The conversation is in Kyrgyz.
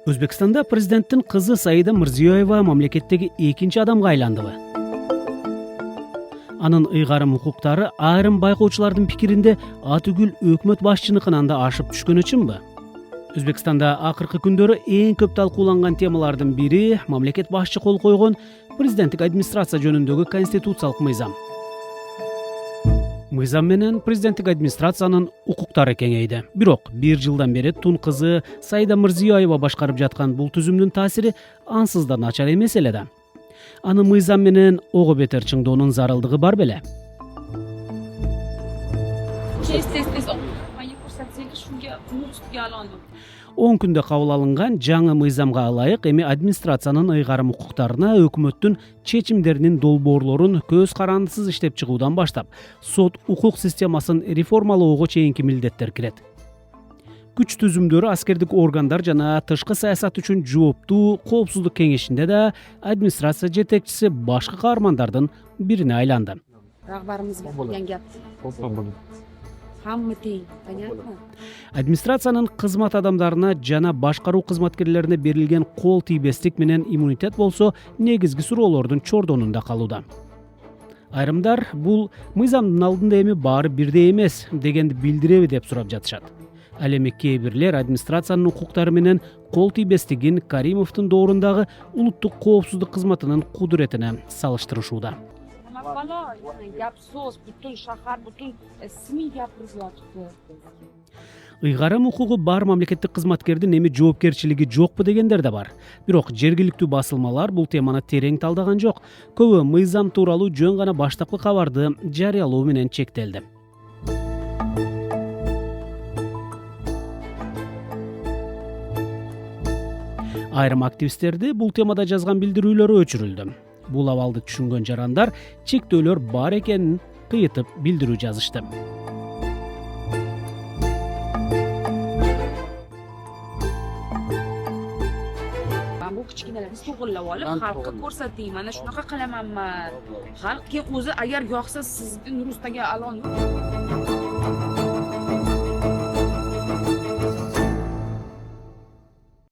O'zbekistonda prezidentning qizi Saida Mirziyoyeva mamlakatdagi ikkinchi odamga aylandi. Анын ыйгарым укуктары айрым байкоочулардын пикиринде атүгүл өкмөт башчыныкынан да ашып түшкөн үчүнбү? Өзбекстанда акыркы күндөрү эң көп талкууланган темалардын бири мамлекет башчы кол койгон президенттик администрация жөнүндөгү конституциялык мыйзам. Мыйзам менен президенттик администрациянын укуктары кеңейди. Бирок бир жылдан бери тун кызы Саида Мирзиёева башкарып жаткан бул түзүмдүн таасири ансыз да начар эмес эле да. Аны мыйзам менен ого бетер чыңдоонун зарылдыгы бар беле. Он күндө кабыл алынган жаңы мыйзамга ылайык эми администрациянын ыйгарым укуктарына өкмөттүн чечимдеринин долбоорлорун көз карандысыз иштеп чыгуудан баштап сот укук системасын реформалоого чейинки милдеттер кирет. Күч түзүмдөрү аскердик органдар жана тышкы саясат үчүн жооптуу коопсуздук кеңешинде да администрация жетекчиси башкы каармандардын бирине айланды. Hamma teng, понятно? Администрациянын кызмат адамдарына жана башкаруу кызматкерлерине берилген кол тийбестик менен иммунитет болсо негизги суроолордун чордонунда калууда. Айрымдар бул мыйзамдын алдында эми баары бирдей эмес дегенди билдиреби деп сурап жатышат. Ал эми кээ бирлер администрациянын укуктары менен кол тийбестигин Каримовдун доорундагы улуттук коопсуздук кызматынын кудуретине салыштырышууда. Gap so'z, butun shahar, butun ismiy gapirilyapti. Ыйгарым укугу бар мамлекеттик кызматкердин эми жоопкерчилиги жокпу дегендер да бар. Бирок жергиликтүү басылмалар бул теманы терең талдаган жок. Көбү мыйзам тууралуу жөн гана баштапкы кабарды жарыялоо менен чектелди. Айрым активисттерди бул темада жазган билдирүүлөрү өчүрүлдү. Бул абалды түшүнгөн жарандар чектөөлөр бар экенин кыйытып билдирүү жазышты. Bu kichkinalarni to'g'irlab olib, xalqqa ko'rsating, mana shunaqa qilamanman. Xalqga o'zi agar yoqsa sizni Nurustaga alon